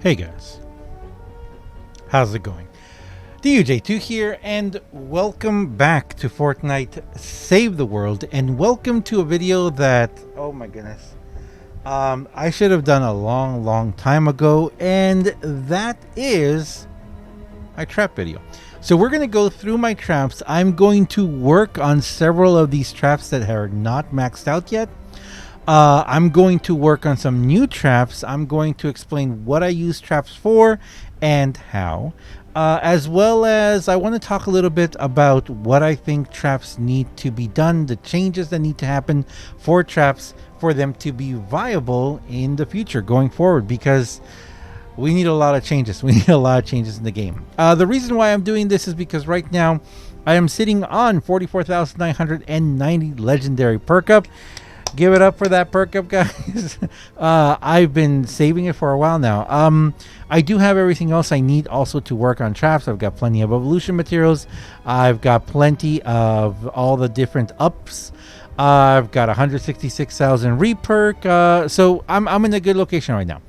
Hey guys, how's it going? DUJ2 here, and welcome back to Fortnite Save the World, and welcome to a video that, oh my goodness, I should have done a long time ago, and that is my trap video. So we're going to go through my traps. I'm going to work on several of these traps that are not maxed out yet. I'm going to work on some new traps. I'm going to explain what I use traps for and how. As well as I want to talk a little bit about what I think traps need to be done, the changes that need to happen for traps for them to be viable in the future going forward, because we need a lot of changes. We need a lot of changes in the game. The reason why I'm doing this is because right now I am sitting on 44,990 legendary perk up. Give it up for that perk up, guys. I've been saving it for a while now. I do have everything else I need also to work on traps. I've got plenty of evolution materials. I've got plenty of all the different ups. I've got 166,000 reperk. So I'm in a good location right now.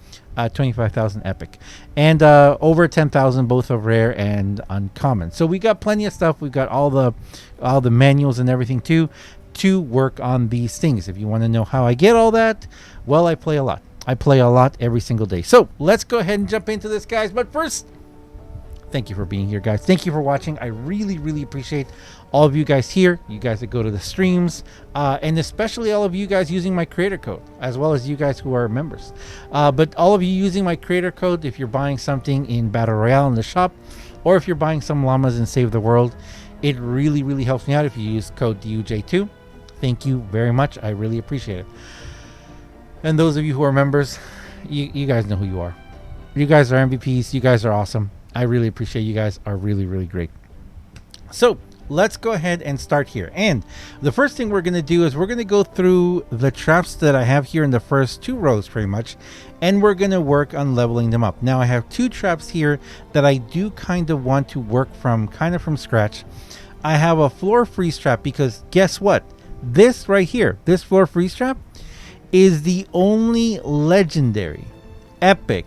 25,000 epic and over 10,000 both of rare and uncommon. So we got plenty of stuff. We've got all the manuals and everything too to work on these things. If you want to know how I get all that, well, I play a lot. I play a lot every single day. So let's go ahead and jump into this, guys. But first, thank you for being here, guys. Thank you for watching. I really appreciate all of you guys here, you guys that go to the streams, and especially all of you guys using my creator code, as well as you guys who are members. But all of you using my creator code, if you're buying something in Battle Royale in the shop, or if you're buying some llamas in Save the World, it really helps me out if you use code DUJ2. Thank you very much. I really appreciate it. And those of you who are members, you guys know who you are. You guys are MVPs. You guys are awesome. I really appreciate you guys are really great. So let's go ahead and start here. And the first thing we're going to do is we're going to go through the traps that I have here in the first two rows pretty much. And we're going to work on leveling them up. Now I have two traps here that I do kind of want to work from from scratch. I have a floor freeze trap because guess what? This right here, this floor freeze trap is the only legendary, epic,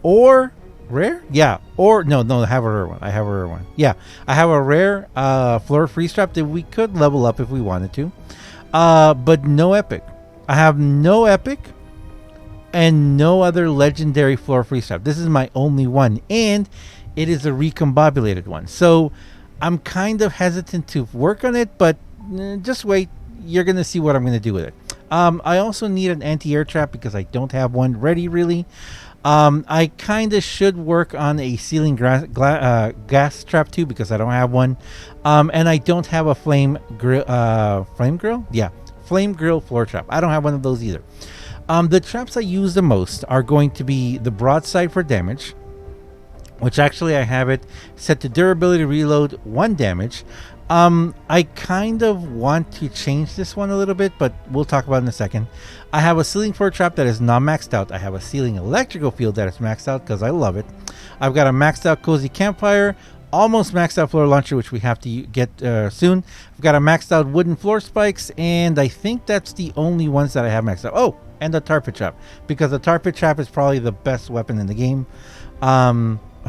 or rare? Yeah, or no, I have a rare one. Yeah, I have a rare floor freeze trap that we could level up if we wanted to, but no epic. I have no epic and no other legendary floor freeze trap. This is my only one, and it is a recombobulated one. So I'm kind of hesitant to work on it, but just wait. You're going to see what I'm going to do with it. I also need an anti-air trap because I don't have one ready, really. I kind of should work on a ceiling gas trap too because I don't have one. And I don't have a flame grill. Yeah, flame grill floor trap. I don't have one of those either. The traps I use the most are going to be the broadside for damage, which actually I have it set to durability reload 1 damage. I kind of want to change this one a little bit, but we'll talk about it in a second. I have a ceiling floor trap that is not maxed out. I have a ceiling electrical field that is maxed out because I love it. I've got a maxed out cozy campfire, almost maxed out floor launcher, which we have to get soon. I've got a maxed out wooden floor spikes, and I think that's the only ones that I have maxed out. Oh, and the tar pit trap, because the tar pit trap is probably the best weapon in the game.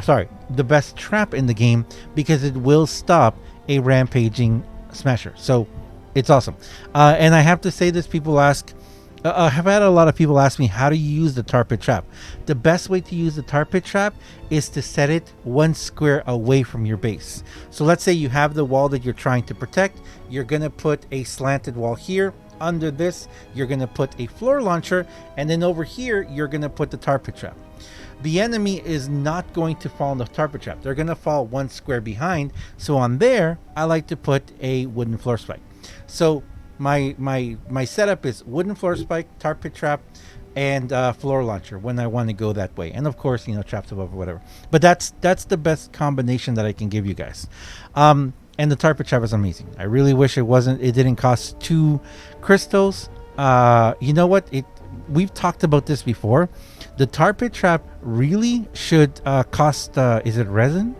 Sorry, the best trap in the game because it will stop a rampaging smasher. So it's awesome. And I have to say this, people ask, I've had a lot of people ask me, how do you use the tar pit trap? The best way to use the tar pit trap is to set it 1 square away from your base. So let's say you have the wall that you're trying to protect. You're going to put a slanted wall here. Under this, you're going to put a floor launcher. And then over here, you're going to put the tar pit trap. The enemy is not going to fall in the tar pit trap. They're going to fall 1 square behind. So on there, I like to put a wooden floor spike. So my setup is wooden floor spike, tar pit trap, and floor launcher when I want to go that way. And of course, traps above or whatever. But that's the best combination that I can give you guys. And the tar pit trap is amazing. I really wish it didn't cost 2 crystals. You know what? We've talked about this before. The tar pit trap really should cost, is it resin?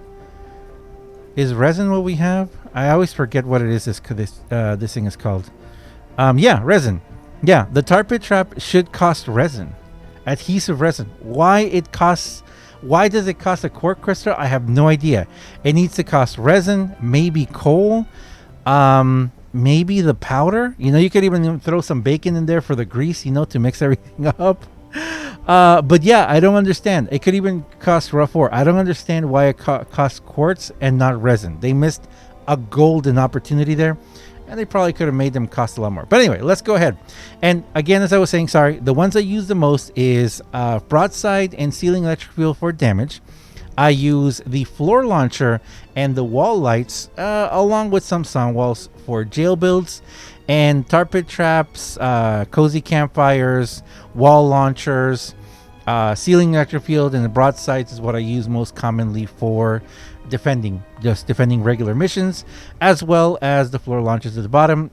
Is resin what we have? I always forget what it is this thing is called. Yeah, resin. Yeah, the tar pit trap should cost resin. Adhesive resin. Why does it cost a quartz crystal? I have no idea. It needs to cost resin, maybe coal, maybe the powder. You know, you could even throw some bacon in there for the grease, you know, to mix everything up. But yeah, I don't understand. It could even cost rough ore. I don't understand why it costs quartz and not resin. They missed a golden opportunity there, and they probably could have made them cost a lot more. But anyway, let's go ahead. And again, as I was saying, sorry, the ones I use the most is broadside and ceiling electric field for damage. I use the floor launcher and the wall lights, along with some sound walls for jail builds, and tar pit traps, cozy campfires, wall launchers, ceiling electric field, and the broadsides is what I use most commonly for defending regular missions, as well as the floor launchers at the bottom.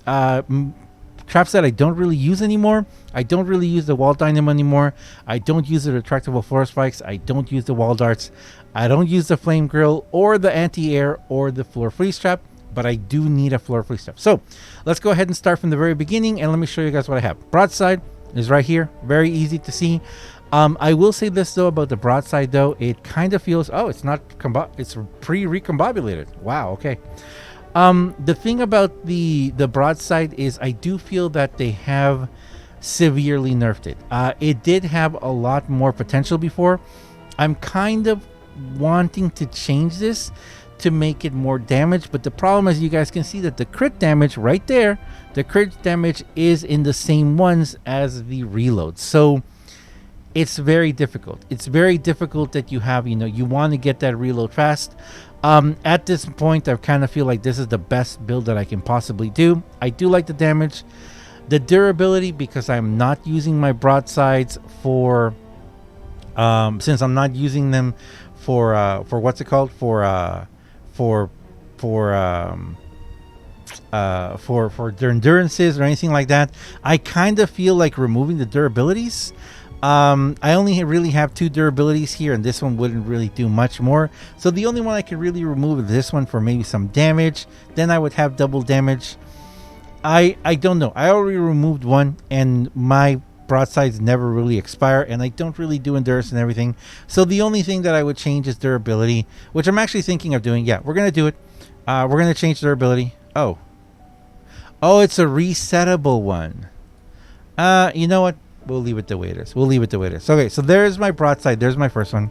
Traps that I don't really use anymore. I don't really use the wall dynamo anymore. I don't use the retractable floor spikes. I don't use the wall darts. I don't use the flame grill or the anti-air or the floor freeze trap, but I do need a floor freeze trap. So let's go ahead and start from the very beginning, and let me show you guys what I have. Broadside is right here. Very easy to see. I will say this though about the broadside though. It kind of feels, oh, it's not, it's pre-recombobulated. Wow, okay. The thing about the broadside is I do feel that they have severely nerfed it. It did have a lot more potential before. I'm kind of wanting to change this to make it more damage, but the problem is you guys can see that the crit damage right there, the crit damage is in the same ones as the reload. So it's very difficult. It's very difficult that you have, you know, you want to get that reload fast. At this point, I kind of feel like this is the best build that I can possibly do. I do like the damage, the durability, because I'm not using my broadsides for, since I'm not using them for what's it called, for their endurances or anything like that. I kind of feel like removing the durabilities. I only really have 2 durabilities here, and this one wouldn't really do much more. So the only one I could really remove is this one for maybe some damage. Then I would have double damage. I don't know. I already removed one, and my broadsides never really expire, and I don't really do endurance and everything. So the only thing that I would change is durability, which I'm actually thinking of doing. Yeah, we're going to do it. We're going to change durability. Oh, it's a resettable one. You know what? We'll leave it the way it is. Okay, so there's my broadside. There's my first one.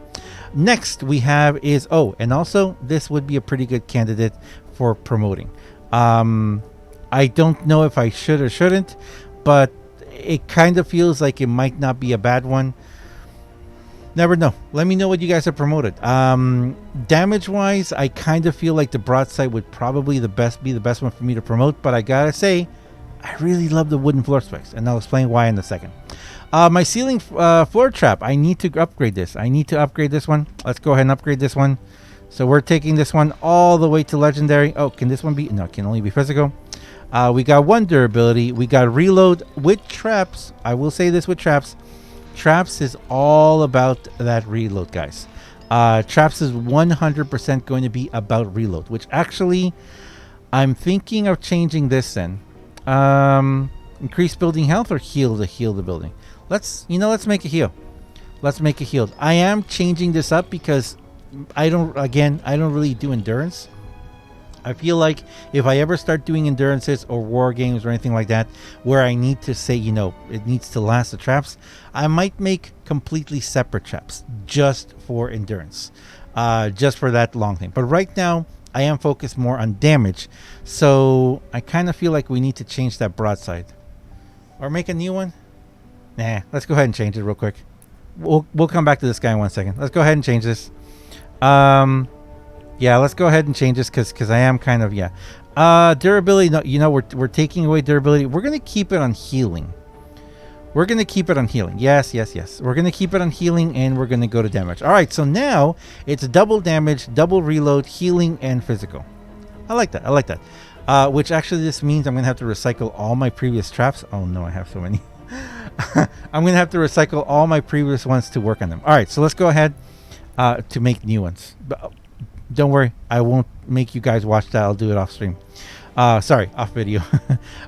Next we have is, and also this would be a pretty good candidate for promoting. I don't know if I should or shouldn't, but it kind of feels like it might not be a bad one. Never know. Let me know what you guys have promoted. Damage wise, I kind of feel like the broadside would probably be the best one for me to promote, but I gotta say, I really love the wooden floor spikes, and I'll explain why in a second. My ceiling floor trap, I need to upgrade this. I need to upgrade this one. Let's go ahead and upgrade this one. So we're taking this one all the way to legendary. Oh, can this one be? No, it can only be physical. We got 1 durability. We got reload with traps. I will say this with traps. Traps is all about that reload, guys. Traps is 100% going to be about reload, which actually I'm thinking of changing this then. Increase building health or heal the building. Let's make a heal. Let's make a heal. I am changing this up because I don't really do endurance. I feel like if I ever start doing endurances or war games or anything like that, where I need to say, it needs to last the traps, I might make completely separate traps just for endurance, just for that long thing. But right now, I am focused more on damage, so I kind of feel like we need to change that broadside, or make a new one. Nah, let's go ahead and change it real quick. We'll come back to this guy in 1 second. Let's go ahead and change this. Yeah, let's go ahead and change this because I am kind of, durability. No, we're taking away durability. We're gonna keep it on healing. Yes. We're gonna keep it on healing, and we're gonna go to damage. All right, so now it's double damage, double reload, healing, and physical. I like that. Which actually this means I'm gonna have to recycle all my previous traps. Oh no, I have so many. I'm gonna have to recycle all my previous ones to work on them. All right, so let's go ahead to make new ones. But don't worry, I won't make you guys watch that. I'll do it off stream. Sorry, off video.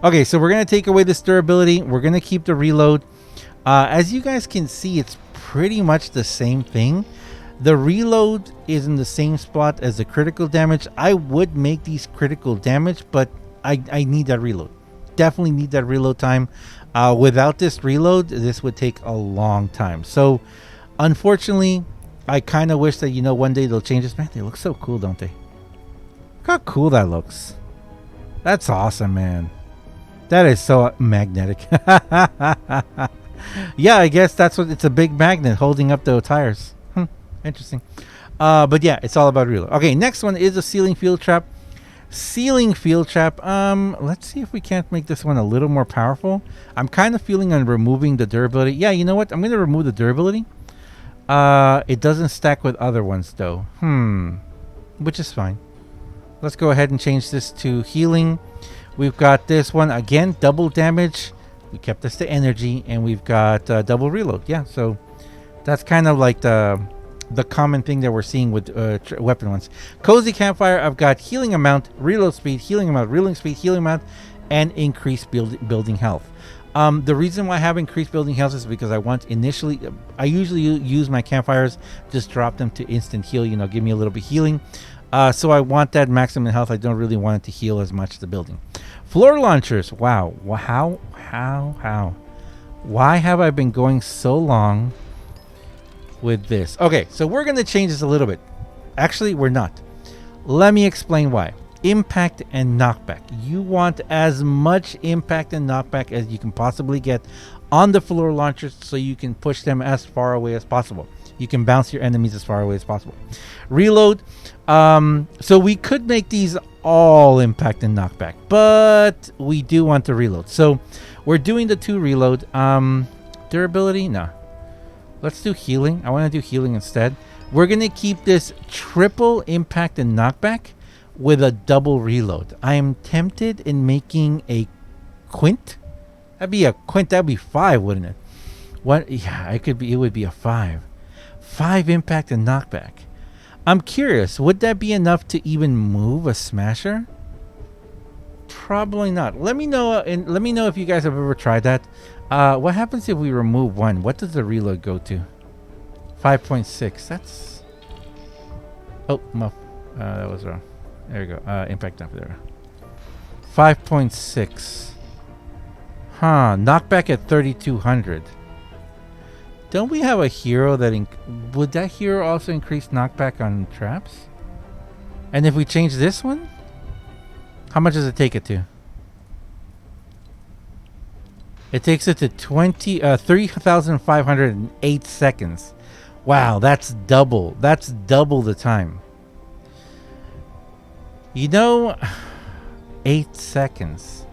Okay, so we're gonna take away this durability. We're gonna keep the reload. As you guys can see, it's pretty much the same thing. The reload is in the same spot as the critical damage. I would make these critical damage, but I need that reload. Definitely need that reload time. Without this reload, this would take a long time. So, unfortunately, I kind of wish that, you know, one day they'll change this. Man, they look so cool, don't they? Look how cool that looks. That's awesome, man. That is so magnetic. Yeah, I guess that's what it's a big magnet holding up the tires. Interesting. But yeah, it's all about reload. Okay, next one is a ceiling field trap. Ceiling field trap. Let's see if we can't make this one a little more powerful. I'm kind of feeling on removing the durability. Yeah, you know what? I'm going to remove the durability. It doesn't stack with other ones though. Which is fine. Let's go ahead and change this to healing. We've got this one again, double damage. We kept this to energy, and we've got double reload. Yeah, so that's kind of like the common thing that we're seeing with weapon ones. Cozy campfire. I've got healing amount, reload speed, healing amount, reloading speed, healing amount, and increased building health. The reason why I have increased building health is because I want initially, I usually use my campfires, just drop them to instant heal, you know, give me a little bit of healing. So I want that maximum health. I don't really want it to heal as much the building. Floor launchers. Wow. How? Why have I been going so long with this? Okay, so we're going to change this a little bit. Actually, we're not. Let me explain why. Impact and knockback. You want as much impact and knockback as you can possibly get on the floor launchers so you can push them as far away as possible. You can bounce your enemies as far away as possible. Reload. So we could make these all impact and knockback, but we do want to reload. So we're doing the 2 reload. Durability? No. Let's do healing. I want to do healing instead. We're going to keep this triple impact and knockback with a double reload. I am tempted in making a quint. That'd be a quint. That'd be 5, wouldn't it? What? Yeah, it could be. It would be a 5. 5 impact and knockback. I'm curious, would that be enough to even move a smasher? Probably not. Let me know, and let me know if you guys have ever tried that. What happens if we remove 1? What does the reload go to? 5.6. That's. Oh, no. That was wrong. There you go. Impact up there. 5.6. Huh. Knockback at 3,200. Don't we have a hero that... would that hero also increase knockback on traps? And if we change this one? How much does it take it to? It takes it to 3,508 seconds. Wow, that's double. That's double the time. You know... 8 seconds.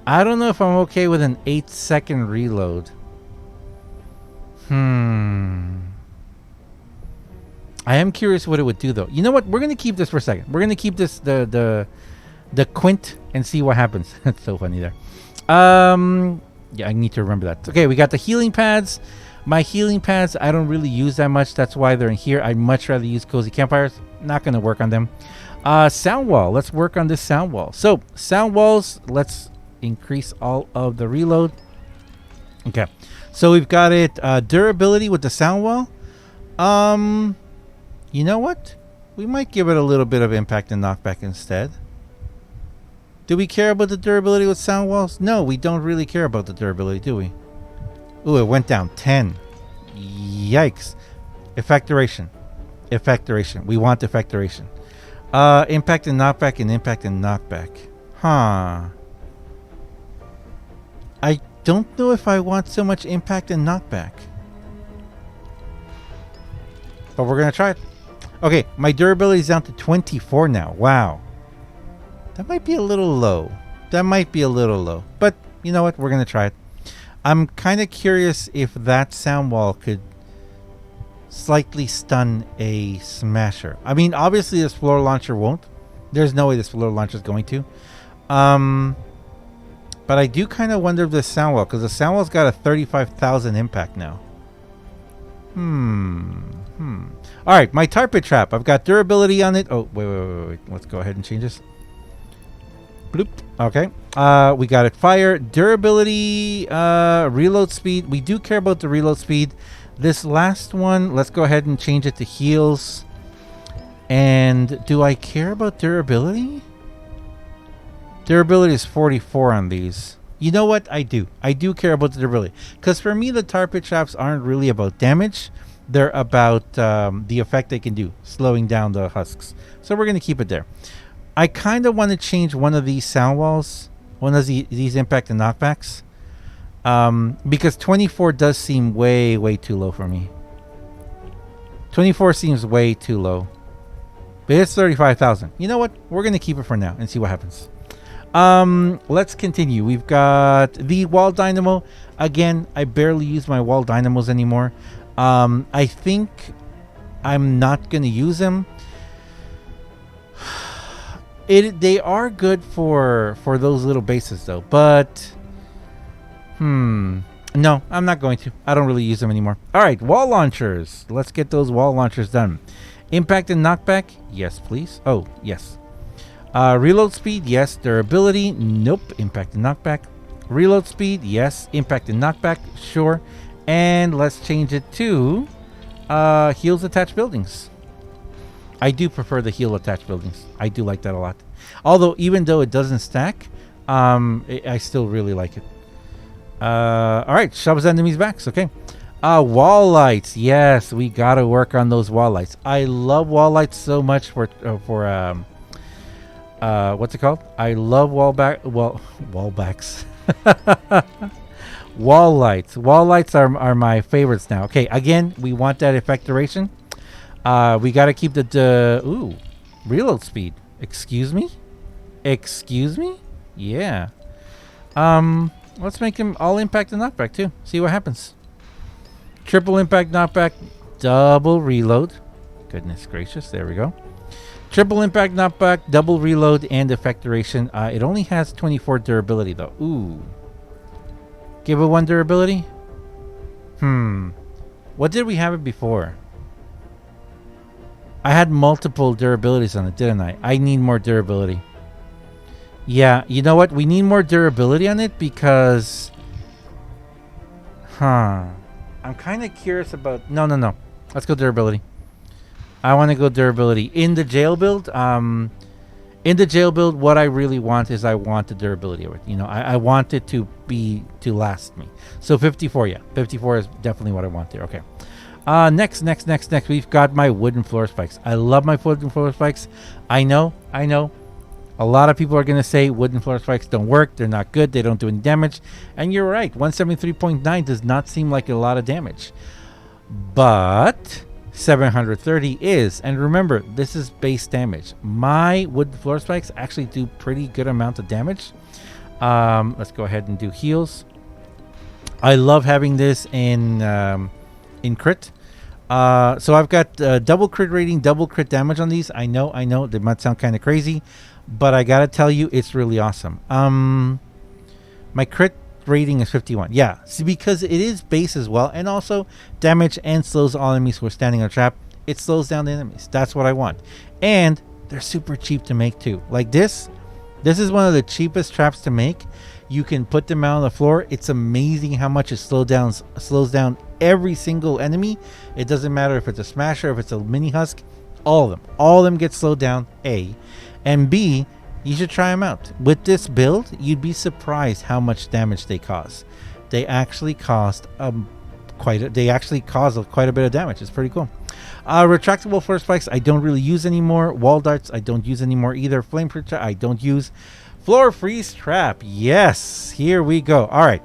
I don't know if I'm okay with an 8-second reload. I am curious what it would do though. You know what? We're gonna keep this for a second. We're gonna keep this the quint and see what happens. That's so funny there. Yeah, I need to remember that. Okay, we got the healing pads. My healing pads I don't really use that much. That's why they're in here. I'd much rather use cozy campfires. Not gonna work on them. Sound wall. Let's work on this sound wall. So sound walls. Let's increase all of the reload. Okay. So we've got it durability with the sound wall. You know what? We might give it a little bit of impact and knockback instead. Do we care about the durability with sound walls? No, we don't really care about the durability, do we? Ooh, it went down 10. Yikes. Effectoration. Effectoration. We want effectoration. Impact and knockback and impact and knockback. Huh. I don't know if I want so much impact and knockback. But we're going to try it. Okay, my durability is down to 24 now. Wow. That might be a little low. That might be a little low. But you know what? We're going to try it. I'm kind of curious if that sound wall could slightly stun a smasher. I mean, obviously this floor launcher won't. There's no way this floor launcher is going to. But I do kind of wonder if this sound wall, because the sound wall's got a 35,000 impact now. All right, my tar pit trap. I've got durability on it. Oh, wait. Let's go ahead and change this. Bloop. Okay. We got it. Fire, durability, reload speed. We do care about the reload speed. This last one, let's go ahead and change it to heals. And do I care about durability? Durability is 44 on these. You know what? I do. I do care about the durability. Because for me, the tar pit traps aren't really about damage. They're about the effect they can do, slowing down the husks. So we're going to keep it there. I kind of want to change one of these sound walls. One of these impact and knockbacks. Because 24 does seem way, way too low for me. 24 seems way too low. But it's 35,000. You know what? We're going to keep it for now and see what happens. Let's continue. We've got the wall dynamo. Again, I barely use my wall dynamos anymore. I think I'm not going to use them. They are good for those little bases though, but no, I'm not going to. I don't really use them anymore. All right, wall launchers. Let's get those wall launchers done. Impact and knockback, yes, please. Oh, yes. Reload speed, yes. Durability, nope. Impact and knockback. Reload speed, yes. Impact and knockback, sure. And let's change it to heals attached buildings. I do prefer the heal attached buildings. I do like that a lot. Although, even though it doesn't stack, I still really like it. All right, shoves enemies' backs. Okay. Wall lights. Yes, we gotta work on those wall lights. I love wall lights so much for what's it called? I love wallbacks. Wall lights. Wall lights are my favorites now. Okay, again, we want that effect duration. We gotta keep the reload speed. Excuse me? Excuse me? Yeah. Let's make him all impact and knockback too. See what happens. Triple impact knockback, double reload. Goodness gracious, there we go. Triple impact knockback, double reload, and effect duration. It only has 24 durability though. Ooh. Give it 1 durability? What did we have it before? I had multiple durabilities on it, didn't I? I need more durability. Yeah, you know what? We need more durability on it because... I'm kind of curious about... No. Let's go durability. I want to go durability. In the jail build, what I really want is I want the durability of it. You know, I want it to last me. So 54, yeah. 54 is definitely what I want there. Okay. Next, we've got my wooden floor spikes. I love my wooden floor spikes. I know. A lot of people are going to say wooden floor spikes don't work. They're not good. They don't do any damage. And you're right. 173.9 does not seem like a lot of damage. But 730 is. And remember, this is base damage. My wooden floor spikes actually do pretty good amount of damage. Let's go ahead and do heals. I love having this in crit. So I've got double crit rating, double crit damage on these. I know. They might sound kind of crazy. But I gotta tell you, it's really awesome. My crit rating is 51. Yeah, see, because it is base as well, and also damage and slows all enemies who are standing on a trap. It slows down the enemies. That's what I want. And they're super cheap to make too. Like this is one of the cheapest traps to make. You can put them out on the floor. It's amazing how much it slows down every single enemy. It doesn't matter if it's a smasher, if it's a mini husk. All of them get slowed down. A. And B, you should try them out. With this build, you'd be surprised how much damage they cause. They actually cause quite a bit of damage. It's pretty cool. Retractable floor spikes, I don't really use anymore. Wall darts, I don't use anymore either. Flame trap, I don't use. Floor freeze trap, yes. Here we go. All right,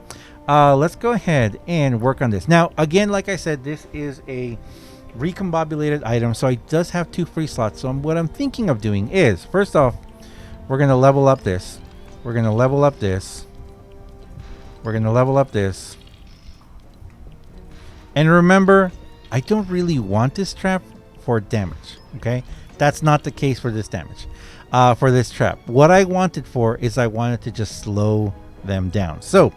let's go ahead and work on this. Now, again, like I said, this is a recombobulated item, so it does have 2 free slots. So what I'm thinking of doing is, first off, we're going to level up this. We're going to level up this. We're going to level up this. And remember, I don't really want this trap for damage, okay? That's not the case for this damage. For this trap. What I want it for is I want it to just slow them down. So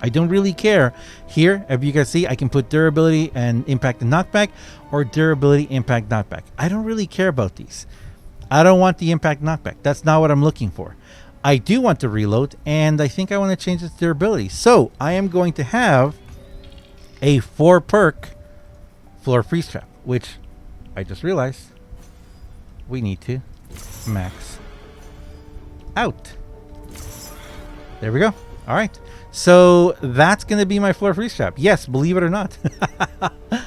I don't really care. Here, if you guys see, I can put durability and impact and knockback, or durability, impact, knockback. I don't really care about these. I don't want the impact knockback. That's not what I'm looking for. I do want the reload, and I think I want to change its durability. So I am going to have a 4 perk floor freeze trap, which I just realized we need to max out. There we go. All right. So that's going to be my floor freeze trap. Yes, believe it or not.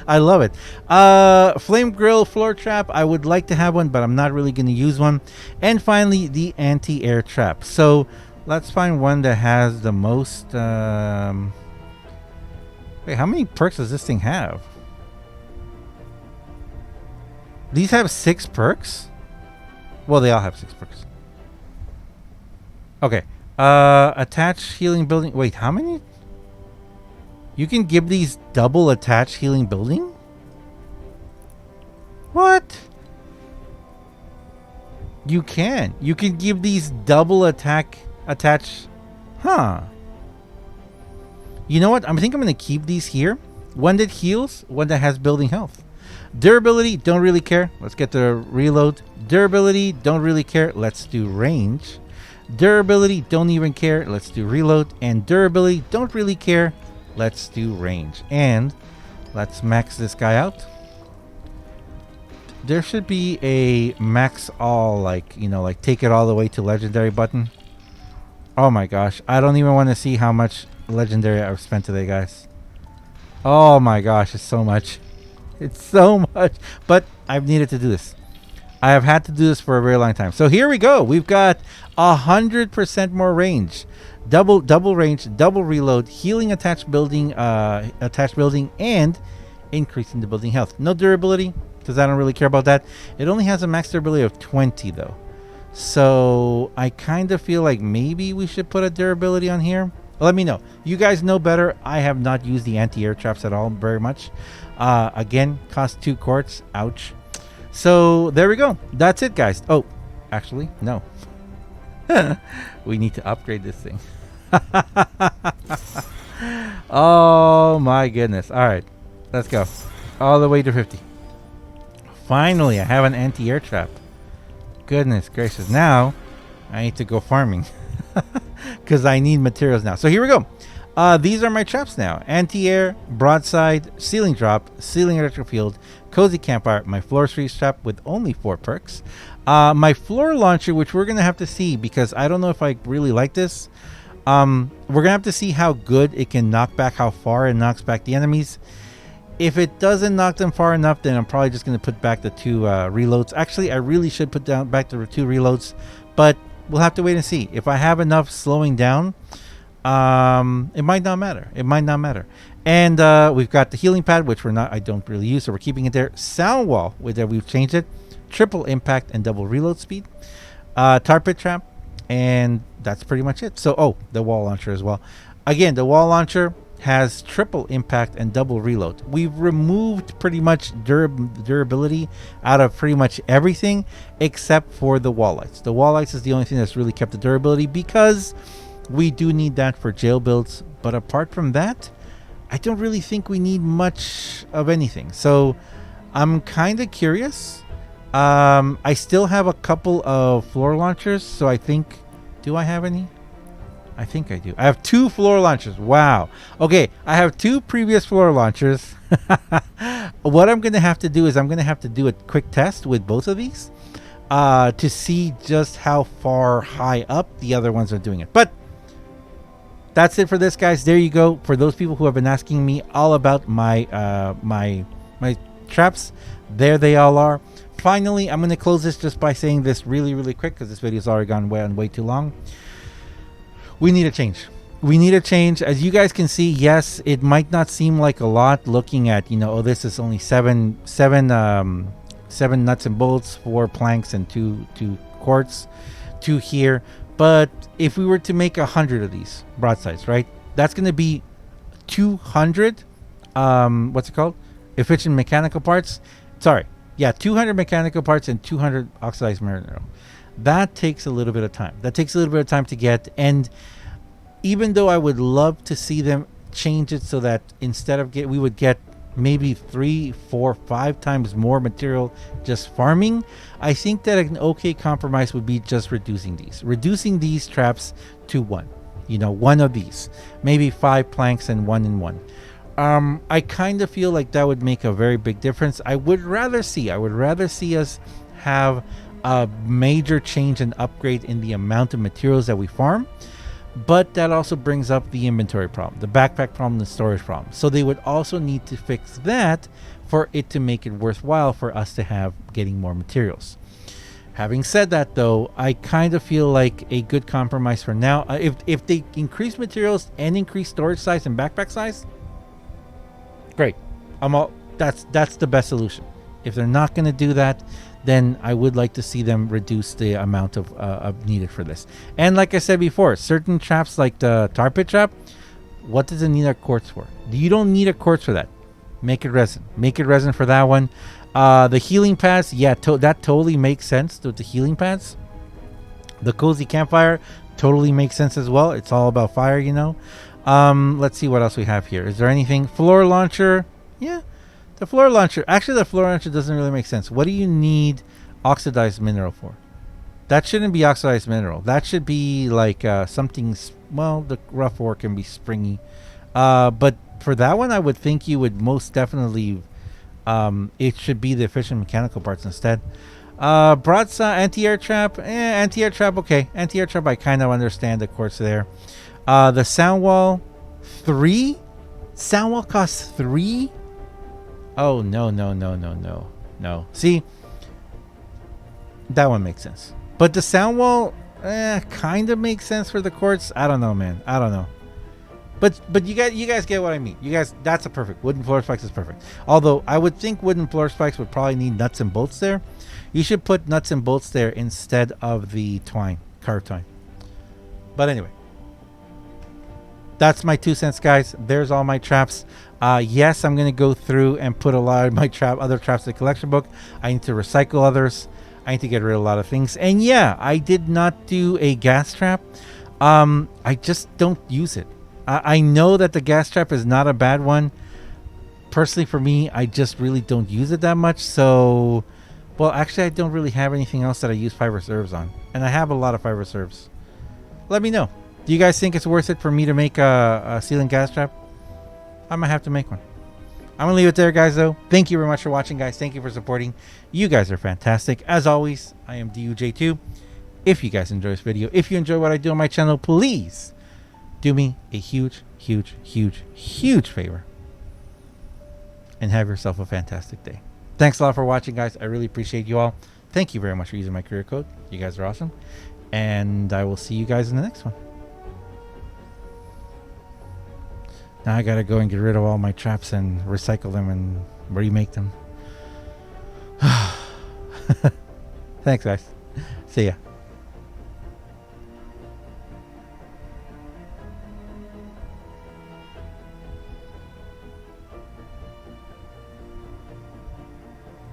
I love it. Flame grill floor trap. I would like to have one, but I'm not really going to use one. And finally, the anti-air trap. So let's find one that has the most... Wait, how many perks does this thing have? These have 6 perks? Well, they all have 6 perks. Okay. Attach healing building. Wait, how many? You can give these double attach healing building? What? You can. You can give these double attach. Huh. You know what? I think I'm going to keep these here. One that heals, one that has building health. Durability, don't really care. Let's get the reload. Durability, don't really care. Let's do range. Durability, don't even care. Let's do reload. And durability, don't really care. Let's do range. And let's max this guy out. There should be a max all, like, you know, like take it all the way to legendary button. Oh my gosh. I don't even want to see how much legendary I've spent today, guys. Oh my gosh. It's so much. It's so much. But I've needed to do this. I have had to do this for a very long time. So here we go. We've got 100% more range, double range, double reload, healing attached building, and increasing the building health. No durability because I don't really care about that. It only has a max durability of 20 though. So I kind of feel like maybe we should put a durability on here. Let me know. You guys know better. I have not used the anti-air traps at all very much. Again, cost 2 quartz. Ouch. So there we go. That's it, guys. Oh, actually, no. We need to upgrade this thing. Oh my goodness. All right, let's go all the way to 50. Finally, I have an anti-air trap. Goodness gracious. Now I need to go farming because I need materials now. So here we go. These are my traps now. Anti-air, broadside, ceiling drop, ceiling electric field, cozy campfire, my floor freeze trap with only 4 perks. My floor launcher, which we're going to have to see because I don't know if I really like this. We're going to have to see how good it can knock back, how far it knocks back the enemies. If it doesn't knock them far enough, then I'm probably just going to put back the 2 reloads. Actually, I really should put back the 2 reloads, but we'll have to wait and see. If I have enough slowing down, it might not matter. It might not matter. And we've got the healing pad, which I don't really use, so we're keeping it there. Sound wall, we've changed it. Triple impact and double reload speed. Tar pit trap, and that's pretty much it. So, the wall launcher as well. Again, the wall launcher has triple impact and double reload. We've removed pretty much durability out of pretty much everything except for the wall lights. The wall lights is the only thing that's really kept the durability because we do need that for jail builds. But apart from that, I don't really think we need much of anything. So I'm kind of curious. I still have a couple of floor launchers. So I think, do I have any? I think I do. I have 2 floor launchers. Wow. Okay, I have 2 previous floor launchers. What I'm going to have to do is I'm going to have to do a quick test with both of these to see just how far high up the other ones are doing it. But that's it for this, guys. There you go. For those people who have been asking me all about my my traps, there they all are. Finally, I'm going to close this just by saying this really, really quick because this video's already gone way too long. We need a change. We need a change. As you guys can see, yes, it might not seem like a lot looking at, this is only seven nuts and bolts, 4 planks, and two quartz, 2 here. But if we were to make 100 of these broadsides, right, that's going to be 200, what's it called? Efficient mechanical parts. Sorry. Yeah, 200 mechanical parts and 200 oxidized mineral. That takes a little bit of time. That takes a little bit of time to get. And even though I would love to see them change it so that instead of we would get maybe 3, 4, 5 times more material just farming, I think that an okay compromise would be just reducing these traps to 1. 1 of these, maybe 5 planks and 1 in 1. I kind of feel like that would make a very big difference. I would rather see us have a major change and upgrade in the amount of materials that we farm, but that also brings up the inventory problem, the backpack problem, the storage problem. So they would also need to fix that for it to make it worthwhile for us to have getting more materials. Having said that, though, I kind of feel like a good compromise for now, if they increase materials and increase storage size and backpack size, great. That's the best solution. If they're not going to do that, then I would like to see them reduce the amount of needed for this. And like I said before, certain traps like the tar pit trap, what does it need a quartz for? You don't need a quartz for that. Make it resin. Make it resin for that one. The healing pads, yeah, that totally makes sense with the healing pads. The cozy campfire totally makes sense as well. It's all about fire, you know. Let's see what else we have here. Is there anything? Floor launcher. Yeah, the floor launcher. Actually, the floor launcher doesn't really make sense. What do you need oxidized mineral for? That shouldn't be oxidized mineral. That should be like something. Well, the rough ore can be springy. But for that one, I would think you would most definitely. It should be the efficient mechanical parts instead. Broadside anti-air trap. Anti-air trap. Okay, anti-air trap. I kind of understand the course there. The sound wall, 3. Sound wall costs 3. Oh no. See, that one makes sense. But the sound wall, kind of makes sense for the quartz. I don't know, man. I don't know. But you guys get what I mean. You guys, that's a perfect. Wooden floor spikes is perfect. Although I would think wooden floor spikes would probably need nuts and bolts there. You should put nuts and bolts there instead of the twine, carved twine. But anyway, that's my 2 cents, guys. There's all my traps. Yes, I'm gonna go through and put a lot of my other traps in the collection book. I need to recycle others. I need to get rid of a lot of things. And yeah, I did not do a gas trap. I just don't use it. I know that the gas trap is not a bad one. Personally, for me, I just really don't use it that much. So, well, actually, I don't really have anything else that I use 5 reserves on. And I have a lot of 5 reserves. Let me know. Do you guys think it's worth it for me to make a ceiling gas trap? I might have to make one. I'm going to leave it there, guys, though. Thank you very much for watching, guys. Thank you for supporting. You guys are fantastic. As always, I am DUJ2. If you guys enjoy this video, if you enjoy what I do on my channel, please do me a huge favor and have yourself a fantastic day. Thanks a lot for watching, guys. I really appreciate you all. Thank you very much for using my career code. You guys are awesome. And I will see you guys in the next one. Now I gotta go and get rid of all my traps and recycle them and remake them. Thanks, guys. See ya.